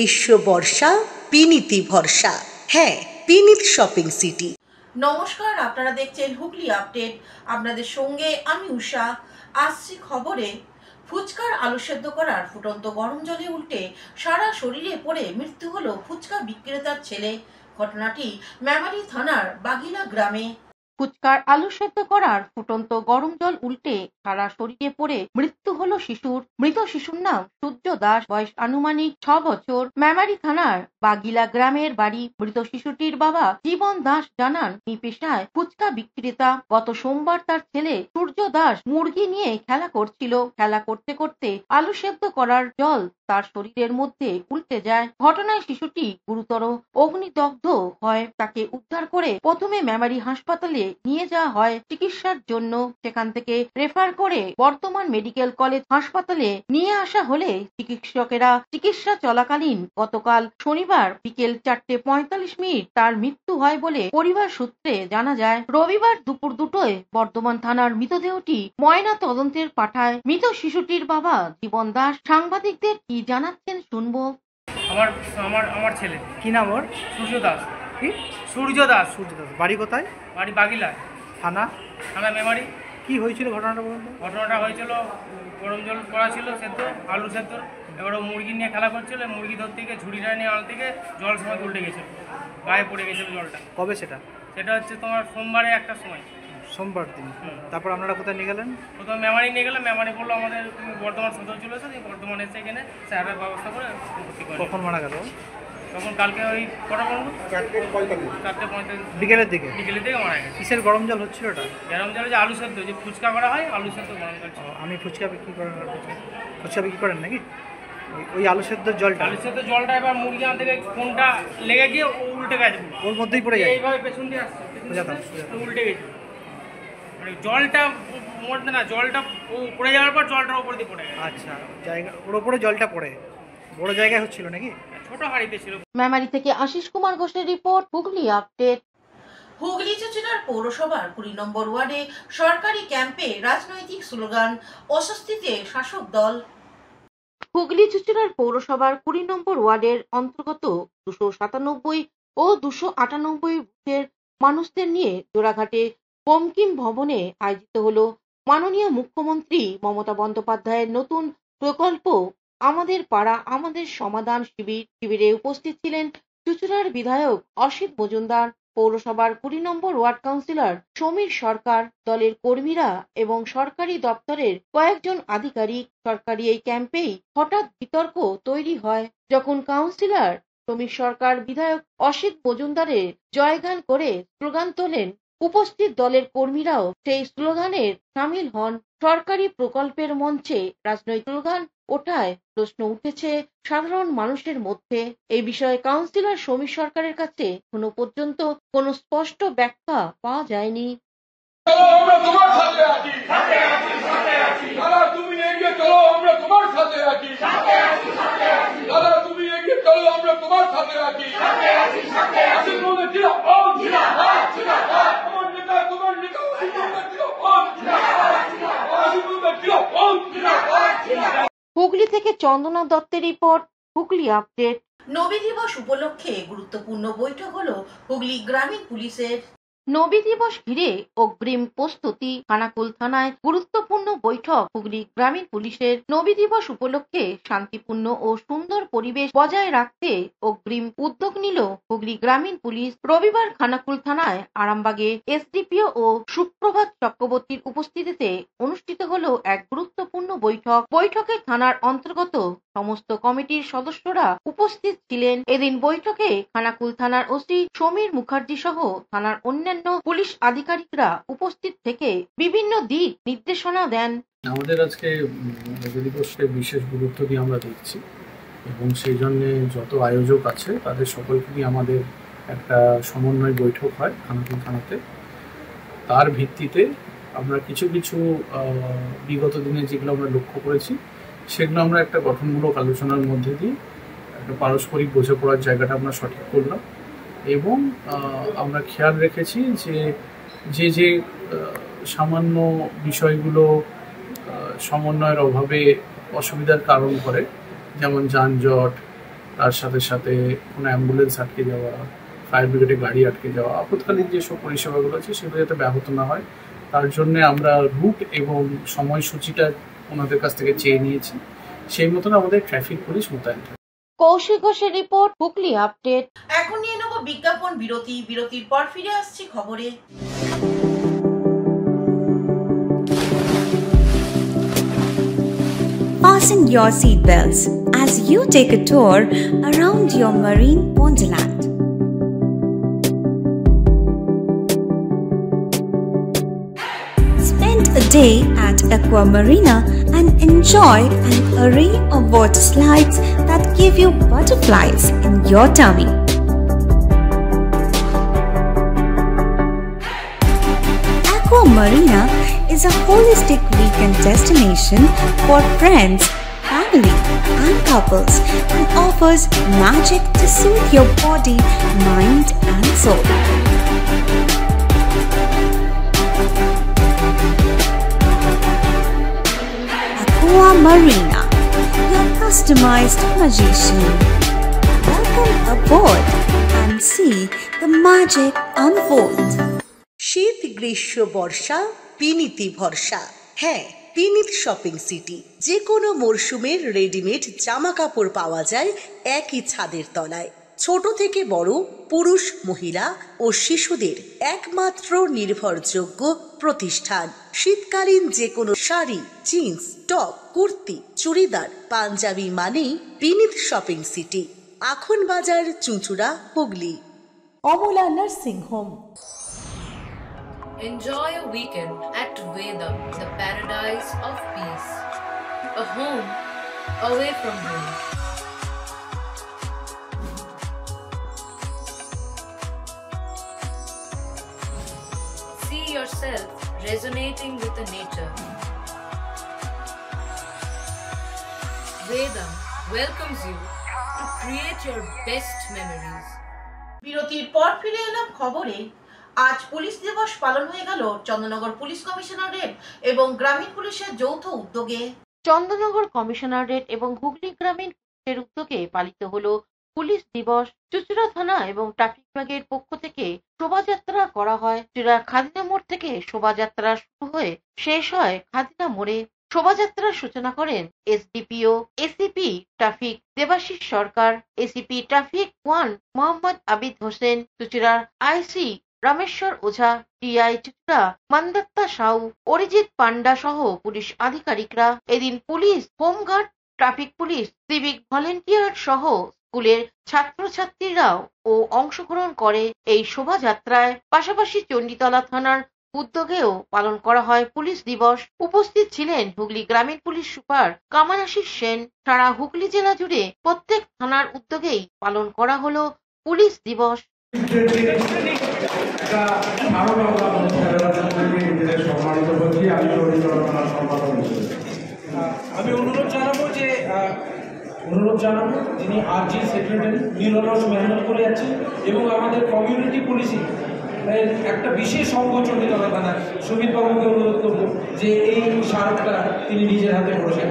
গ্রীষ্ম বর্ষা বিনীতি ভরসা। হ্যাঁ, বিনীত শপিং সিটি। নমস্কার, আপনারা দেখছেন হুগলি আপডেট। আপনাদের সঙ্গে আমি উষা। আসছি খবরে। ফুচকার আলু সেদ্ধ করার ফুটন্ত গরম জলে উল্টে সারা শরীরে পড়ে মৃত্যু হলো ফুচকা বিক্রেতার ছেলে। ঘটনাটি মেমারি থানার বাগিলা গ্রামে। ফুচকার আলু সেদ্ধ করার ফুটন্ত গরম জল উল্টে সারা শরীরে পড়ে মৃত্যু হলো শিশুর। মৃত শিশুর নাম সূর্য দাস, বয়স আনুমানিক 6 বছর। মেমারি থানার বাগিলা গ্রামের বাড়ি। মৃত শিশুটির বাবা জীবন দাস জানান, এই পেশায় ফুচকা বিক্রেতা। গত সোমবার তার ছেলে সূর্য দাস মুরগি নিয়ে খেলা করছিল। খেলা করতে করতে আলু সেদ্ধ করার জল তার শরীরের মধ্যে উল্টে যায়। ঘটনায় শিশুটি গুরুতর অগ্নিদগ্ধ হয়। তাকে উদ্ধার করে প্রথমে মেমারি হাসপাতালে নিয়ে যাওয়া হয় চিকিৎসার জন্য। সেখান থেকে রেফার করে বর্ধমান মেডিকেল কলেজ হাসপাতালে নিয়ে আসা হলে চিকিৎসকেরা চিকিৎসা চলাকালীন গতকাল শনিবার বিকেল 4:45 তার মৃত্যু হয় বলে পরিবার সূত্রে জানা যায়। রবিবার দুপুর 2টায় বর্ধমান থানার মৃতদেহটি ময়না তদন্তের পাঠায় মৃত শিশুটির বাবা জীবন দাস। সাংবাদিকদের কি জানাচ্ছেন শুনবো। আমার ছেলে। কি নাম ওর? সূর্য দাস। কি? সূর্য দাস। বাড়ি কোথায়? বাড়ি বাগিলা। থানা? থানা মেমারি। কি হয়েছিল ঘটনাটা বলুন তো? ঘটনাটা হয়েছিল, গরম জল করা ছিল সেদ্ধ, আলু সেদ্ধ। এবার ও মুরগি নিয়ে খেলা করছিল, মুরগি ধরতে গিয়ে ঝুড়িটা নিয়ে আনতে গিয়ে জল সময় উল্টে গেছিল, গায়ে পড়ে গেছিল জলটা। কবে সেটা? সেটা হচ্ছে তোমার সোমবারে একটা সময়। সোমবার দিন। তারপর আপনারা কোথায় নিয়ে গেলেন? প্রথমে মেমারি নিয়ে গেলাম। মেমারি বললো আমাদের তুমি বর্ধমান সদর চলে এসো। বর্ধমানে এসে এখানে স্যারের ব্যবস্থা করে ভর্তি করে। কখন মারা গেল? তখন কালকে ওই কটা বলবো 4:45 বিকেলের দিকে মারা গেছে। কিসের গরম জল হচ্ছিল ওটা? গরম জলে যে আলু সেদ্ধ, যে ফুচকা করা হয়, আলু সেদ্ধ গরম জল ছিল। আমি ফুচকা বিক্রি করেন? ফুচকা বিক্রি করেন নাকি? ওই আলু সেদ্ধ জলটা? আলু সেদ্ধ জলটা এবার মুরগি আনতে গিয়ে কোনটা লেগে গিয়ে ও উল্টে গেছে। ওর মধ্যেই পড়ে যায়? এইভাবে পেছন দিয়ে আসছে, উল্টে গেছে। মানে জলটা মরতে না, জলটা ও পড়ে যাওয়ার পর জলটার উপর দিয়ে পড়ে গেছে। আচ্ছা, জায়গা ওর উপরে জলটা পড়ে বড় জায়গায় হচ্ছিল নাকি? ছোট হাঁড়িতে ছিল। মেমারি থেকে আশিস কুমার ঘোষের রিপোর্ট, হুগলি আপডেট। হুগলি চুচুড়ার পৌরসভার 20 নম্বর ওয়ার্ডে সরকারি ক্যাম্পে রাজনৈতিক স্লোগান, অস্বস্তিতে শাসক দল। হুগলি চুচুড়ার পৌরসভার 20 নম্বর ওয়ার্ডের অন্তর্গত 297 ও 298 বুথের মানুষদের নিয়ে জোড়াঘাটে বঙ্কিম ভবনে আয়োজিত হলো মাননীয় মুখ্যমন্ত্রী মমতা বন্দ্যোপাধ্যায়ের নতুন প্রকল্প আমাদের পাড়া আমাদের সমাধান শিবির। শিবিরে উপস্থিত ছিলেন চুচুড়ার বিধায়ক অসিত মজুমদার, পৌরসভার 20 নম্বর ওয়ার্ড কাউন্সিলর সমীর সরকার, দলের কর্মীরা এবং সরকারি দপ্তরের কয়েকজন আধিকারিক। সরকারি এই ক্যাম্পেই হঠাৎ বিতর্ক তৈরি হয় যখন কাউন্সিলর সমীর সরকার বিধায়ক অসিত মজুমদারের জয়গান করে স্লোগান তোলেন। উপস্থিত দলের কর্মীরাও সেই স্লোগানের সামিল হন। সরকারি প্রকল্পের মঞ্চে রাজনৈতিক স্লোগান ওঠায় প্রশ্ন উঠেছে সাধারণ মানুষের মধ্যে। এই বিষয়ে কাউন্সিলর সমীর সরকারের কাছে এখনো পর্যন্ত কোনো স্পষ্ট ব্যাখ্যা পাওয়া যায়নি। হুগলি থেকে চন্দনা দত্তের রিপোর্ট, হুগলি আপডেট। নবী দিবস উপলক্ষে গুরুত্বপূর্ণ বৈঠক হলো হুগলি গ্রামীণ পুলিশের। নবী দিবস ঘিরে অগ্রিম প্রস্তুতি। খানাকুল থানায় গুরুত্বপূর্ণ বৈঠক হুগলি গ্রামীণ পুলিশের। নবী দিবস উপলক্ষে শান্তিপূর্ণ ও সুন্দর পরিবেশ বজায় রাখতে অগ্রিম উদ্যোগ নিল হুগলি গ্রামীণ পুলিশ। রবিবার খানাকুল থানায় আরামবাগে এসডিপিও ও সুপ্রভাত চক্রবর্তীর উপস্থিতিতে অনুষ্ঠিত হলো এক গুরুত্বপূর্ণ বৈঠক। বৈঠকে থানার অন্তর্গত সমস্ত কমিটির সদস্যরা উপস্থিত ছিলেন। এদিন বৈঠকে খানাকুল থানার ওসি সমীর মুখার্জি সহ থানার অন্যান্য পুলিশ আধিকারিকরা উপস্থিত থেকে বিভিন্ন দিক নির্দেশনা দেন। আমাদের আজকে দিবসে বিশেষ গুরুত্ব দিয়ে আমরা দেখছি এবং সেই জন্য যত আয়োজক আছে তাদের সকলকে নিয়ে আমাদের একটা সমন্বয় বৈঠক হয় খানাকুল থানাতে। তার ভিত্তিতে আমরা কিছু বিগত দিনে যেগুলো আমরা লক্ষ্য করেছি সেগুলো আমরা একটা গঠনমূলক আলোচনার মধ্যে দিয়ে একটা পারস্পরিক বোঝাপড়ার জায়গাটা আমরা সঠিক করলাম এবং আমরা খেয়াল রেখেছি যে সামান্য বিষয়গুলো সমন্বয়ের অভাবে অসুবিধার কারণ করে, যেমন যানজট, তার সাথে সাথে কোনো অ্যাম্বুলেন্স আটকে যাওয়া, ফায়ার ব্রিগেডের গাড়ি আটকে যাওয়া, আপৎকালীন যেসব পরিষেবাগুলো আছে সেগুলো যাতে ব্যাহত না হয় তার জন্য আমরা রুট এবং সময়সূচিটা ওনাদের কাছ থেকে চেয়ে নিয়েছি। সেই মতন আমাদের ট্রাফিক পুলিশ মোতায়েন থাকে। কৌশিক ঘোষের রিপোর্ট, হুগলি আপডেট। এখন নিয়ে নেব বিজ্ঞাপন বিরতি। বিরতির পর ফিরে আসছি খবরে। Fasten your seatbelts as you take a tour around your marine wonderland. Spend a day at Aqua Marina and enjoy an array of water slides that give you butterflies in your tummy. Aqua Marina is a holistic weekend destination for friends, family, and couples and offers magic to soothe your body, mind, and soul. Aqua Marina, your customized magician. Welcome aboard and see the magic unfold. শীত, গ্রীষ্ম, বর্ষা, বিনীতি ভরসা। হ্যাঁ, বিনীত shopping city. যে কোনো মরশুমের readymade জামা কাপড় পাওয়া যায় একই ছাদের তলায়। ছোট থেকে বড়, পুরুষ, মহিলা ও শিশুদের একমাত্র নির্ভরযোগ্য প্রতিষ্ঠান। শীতকালীন যে কোনো শাড়ি, জিন্স, টপ, কুর্তি, চুড়িদার, পাঞ্জাবি মানেই বিনীত শপিং সিটি। আখন বাজার, চুঁচুড়া, Hooghly. Amala nursing home. Enjoy a weekend at Vedam, the paradise of peace. A home away from home. See yourself resonating with the nature. Vedam welcomes you to create your best memories. বিরতির পর ফিরে এলাম খবরে। আজ police দিবস পালন হয়ে গেল চন্দননগর পুলিশ কমিশনারেট এবং গ্রামীণ পুলিশের যৌথ উদ্যোগে। চন্দননগর কমিশনারেট এবং হুগলি গ্রামীণ পুলিশের উদ্যোগে পালিত হলো পুলিশ দিবস। চুঁচুড়া থানা এবং ট্রাফিক বিভাগের পক্ষ থেকে শোভাযাত্রা করা হয়। চুঁচুড়া খাদিনা মোড় থেকে শোভাযাত্রা শুরু হয়ে শেষ হয় খাদিনা মোড়ে। শোভাযাত্রার সূচনা করেন এসডিপিও এসিপি ট্রাফিক দেবাশিস সরকার, এসিপি ট্রাফিক 1 মোহাম্মদ আবিদ হোসেন, চুঁচুড়ার আইসি রামেশ্বর ওঝা, টিআই চুঁচুড়া মান্দাত্তা সাউ, অরিজিৎ পান্ডা সহ পুলিশ আধিকারিকরা। এদিন police, home guard, traffic police, civic volunteer সহ স্কুলের ছাত্রছাত্রীরাও অংশগ্রহণ করে এই শোভাযাত্রায়। পাশাপাশি চণ্ডীতলা থানার উদ্যোগেও পালন করা হয় পুলিশ দিবস। উপস্থিত ছিলেন হুগলি গ্রামীণ পুলিশ সুপার কামাল আশিস সেন। সারা হুগলি জেলা জুড়ে প্রত্যেক থানার উদ্যোগেই পালন করা হলো পুলিশ দিবস। আমি অনুরোধ জানাবো যিনি আরজি সেক্রেটারি নীলরস মেহনত করে যাচ্ছেন এবং আমাদের কমিউনিটি পুলিশিং একটা বিশেষ অঙ্গ চণ্ডীতলা থানার সুমিতবাবুকে অনুরোধ করবো যে এই স্মারকটা তিনি নিজের হাতে বসে।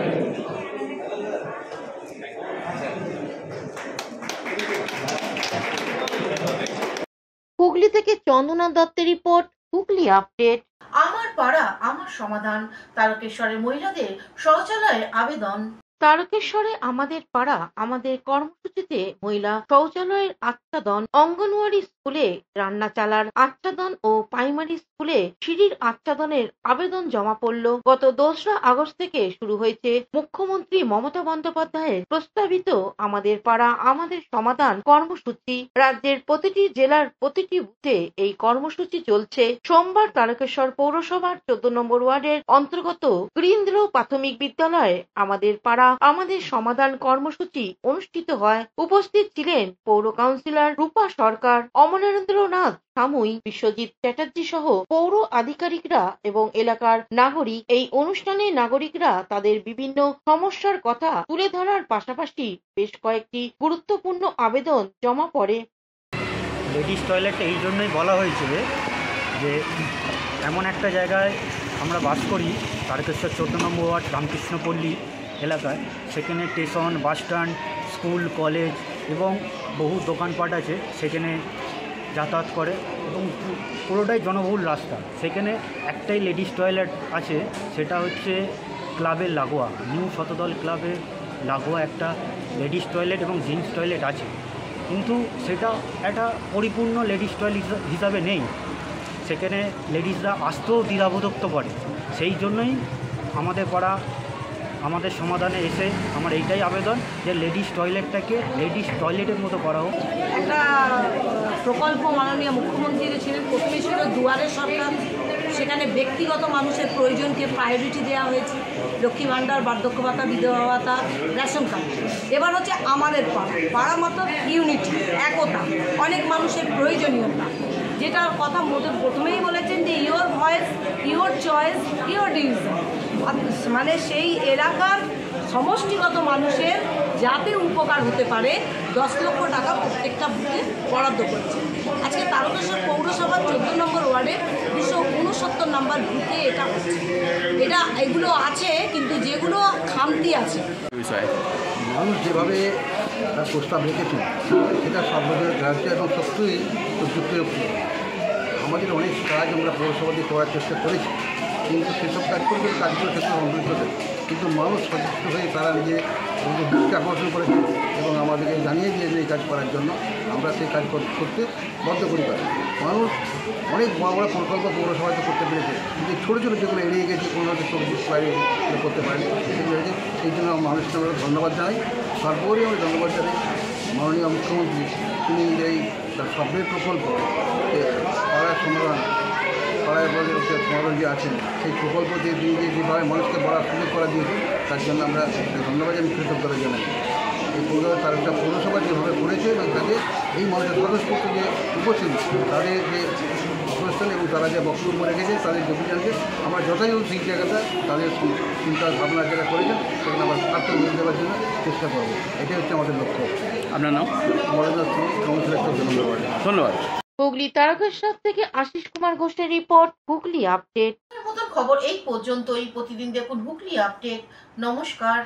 হুগলি থেকে চন্দনা দত্তের রিপোর্ট, হুগলি আপডেট। আমার পাড়া আমার সমাধান। তারকেশ্বরের মহিলাদের শৌচালয়ে আবেদন। তারকেশ্বরে আমাদের পাড়া আমাদের কর্মসূচিতে মহিলা শৌচালয়ের আচ্ছাদন, অঙ্গনওয়াড়ি স্কুলে রান্না চালার আচ্ছাদন ও প্রাইমারি স্কুলে সিঁড়ির আচ্ছাদনের আবেদন জমা পড়ল। গত 2রা আগস্ট থেকে শুরু হয়েছে মুখ্যমন্ত্রী মমতা বন্দ্যোপাধ্যায়ের প্রস্তাবিত আমাদের পাড়া আমাদের সমাধান কর্মসূচি। রাজ্যের প্রতিটি জেলার প্রতিটি বুথে এই কর্মসূচি চলছে। সোমবার তারকেশ্বর পৌরসভার 14 নম্বর ওয়ার্ডের অন্তর্গত গ্রিন্দ্র প্রাথমিক বিদ্যালয়ে আমাদের পাড়া আমাদের সমাধান কর্মসূচি অনুষ্ঠিত হয়। উপস্থিত ছিলেন পৌর কাউন্সিলর রূপা সরকার, অমরেন্দ্রনাথ সামুই, বিশ্বজিৎ চ্যাটার্জি সহ পৌর আধিকারিকরা এবং এলাকার নাগরিক। এই অনুষ্ঠানে নাগরিকরা তাদের বিভিন্ন সমস্যার কথা তুলে ধরার পাশাপাশি বেশ কয়েকটি গুরুত্বপূর্ণ আবেদন জমা পড়ে। লেডিস টয়লেট এই জন্যই বলা হয়েছিল যে এমন একটা জায়গায় আমরা বাস করি, তারকেশ্বর 14 নম্বর ওয়ার্ড রামকৃষ্ণপল্লী এলাকায়, সেখানে স্টেশন, বাসস্ট্যান্ড, স্কুল, কলেজ এবং বহু দোকানপাট আছে, সেখানে যাতায়াত করে এবং পুরোটাই জনবহুল রাস্তা। সেখানে একটাই লেডিস টয়লেট আছে, সেটা হচ্ছে ক্লাবের লাগোয়া, নিউ শতদল ক্লাবের লাগোয়া একটা লেডিস টয়লেট এবং জেন্টস টয়লেট আছে, কিন্তু সেটা একটা পরিপূর্ণ লেডিস টয়লেট হিসাবে নেই। সেখানে লেডিসরা আসতেও দ্বিধাবোধ করে। সেই জন্যই আমাদের পাড়া আমাদের সমাধানে এসে আমার এইটাই আবেদন যে লেডিস টয়লেটটাকে লেডিস টয়লেটের মতো করা হোক। একটা প্রকল্প মাননীয় মুখ্যমন্ত্রী ছিলেন, প্রথমে ছিল দুয়ারে সরকার, সেখানে ব্যক্তিগত মানুষের প্রয়োজনকে প্রায়োরিটি দেওয়া হয়েছে, লক্ষ্মী ভাণ্ডার, বার্ধক্য ভাতা, বিধবা ভাতা, রেশন কার্ড। এবার হচ্ছে আমাদের পাড়া মতো ইউনিটি, একতা, অনেক মানুষের প্রয়োজনীয়তা, যেটার কথা প্রথমেই বলেছেন যে your voice, your choice, your decision. মানে সেই এলাকার সমষ্টিগত মানুষের যাতে উপকার হতে পারে 10 লক্ষ টাকা প্রত্যেকটা বুথে বরাদ্দ করেছে। আজকে তারকেশ্বর পৌরসভার 14 নম্বর ওয়ার্ডে 269 নম্বর বুথে এটা হচ্ছে। এগুলো আছে, কিন্তু যেগুলো খামতি আছে। মানুষ যেভাবে তার প্রস্তাব রেখেছেন সেটা সর্বজনীন গ্রাহ্য এবং সত্যই প্রযুক্ত। আমাদের অনেক কাজ আমরা পৌরসভাতে করার চেষ্টা করেছি, কিন্তু সেসব কাজগুলো ক্ষেত্রে অনুষ্ঠিত হচ্ছে, কিন্তু মানুষ সচেষ্ট হয়ে তারা নিজের দৃষ্টি আকর্ষণ করেছে এবং আমাদেরকে জানিয়ে দিয়েছে এই কাজ করার জন্য। আমরা সেই কাজ করতে বদ্ধপরিকর। মানুষ অনেক বড় বড় প্রকল্প পৌরসভাতে করতে পেরেছে, কিন্তু ছোটো ছোটো যেগুলো এড়িয়ে গেছে, কোনো হয়তো করতে পারেনি, সেগুলো হয়েছে। সেই জন্য মানুষকে আমরা ধন্যবাদ জানাই। সর্বোপরি আমি ধন্যবাদ জানাই মাননীয় মুখ্যমন্ত্রী, তিনি এই তার স্বপ্নের প্রকল্প পাড়ার সমাধান, পাড়ায় সমাধান যে আছেন, সেই প্রকল্প দিয়ে যেভাবে মানুষকে বড়ার সুযোগ করা দিয়েছে, তার জন্য আমরা ধন্যবাদ আমি কৃতজ্ঞতা জানাই। এই তার একটা পৌরসভা যেভাবে করেছে এবং তাদের এই মানুষের সদস্যপত্র যে উপস্থিত, তাদের যে অবস্থান এবং তারা যে বক্তব্য রেখেছে, তাদের অভিযানকে আমরা যথাযথ সেই জায়গাটা তাদের চিন্তা ভাবনা যেটা করেছেন সেখানে আমরা সার্থক নিয়ে দেওয়ার জন্য চেষ্টা করবো। এটাই হচ্ছে আমাদের লক্ষ্য। আপনার নাম? মরেন্দ্র সিং, কাউন্সিলর 14 নম্বর ওয়ার্ড। ধন্যবাদ। হুগলি তারকেশ্বর থেকে আশিস কুমার ঘোষের রিপোর্ট, হুগলি আপডেট। মতন খবর এই পর্যন্তই। প্রতিদিন দেখুন হুগলি আপডেট। নমস্কার।